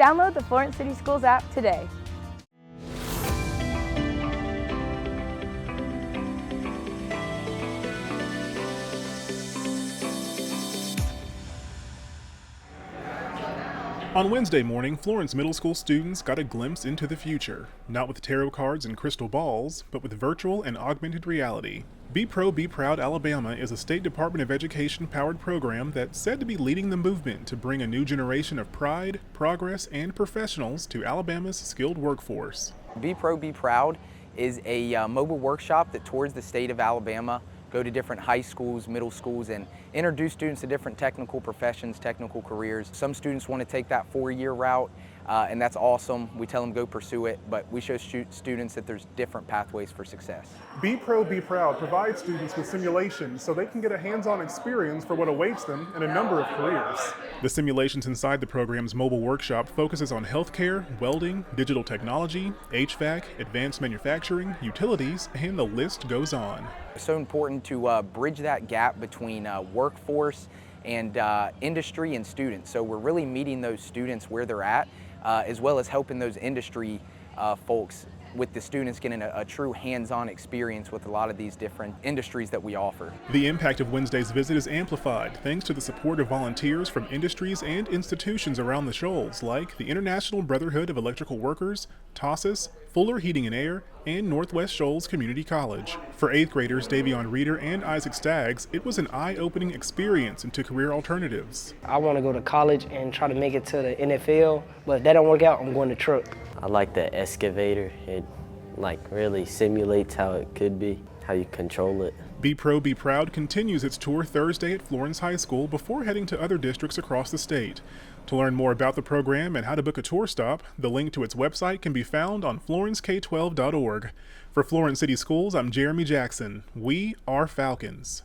Download the Florence City Schools app today. On Wednesday morning, Florence Middle School students got a glimpse into the future, not with tarot cards and crystal balls, but with virtual and augmented reality. Be Pro, Be Proud Alabama is a State Department of Education-powered program that's said to be leading the movement to bring a new generation of pride, progress, and professionals to Alabama's skilled workforce. Be Pro, Be Proud is a mobile workshop that tours the state of Alabama, go to different high schools, middle schools, and introduce students to different technical professions, technical careers. Some students want to take that 4-year route, and that's awesome. We tell them go pursue it, but we show students that there's different pathways for success. Be Pro, Be Proud provides students with simulations so they can get a hands-on experience for what awaits them in a number of careers. The simulations inside the program's mobile workshop focuses on healthcare, welding, digital technology, HVAC, advanced manufacturing, utilities, and the list goes on. It's so important to bridge that gap between workforce and industry and students. So we're really meeting those students where they're at, as well as helping those industry folks with the students getting a true hands-on experience with a lot of these different industries that we offer. The impact of Wednesday's visit is amplified thanks to the support of volunteers from industries and institutions around the Shoals, like the International Brotherhood of Electrical Workers, TASIS, Fuller Heating and Air, and Northwest Shoals Community College. For 8th graders Davion Reeder and Isaac Staggs, it was an eye-opening experience into career alternatives. I want to go to college and try to make it to the NFL, but if that don't work out, I'm going to truck. I like the excavator. It really simulates how it could be, how you control it. Be Pro, Be Proud continues its tour Thursday at Florence High School before heading to other districts across the state. To learn more about the program and how to book a tour stop, the link to its website can be found on florencek12.org. For Florence City Schools, I'm Jeremy Jackson. We are Falcons.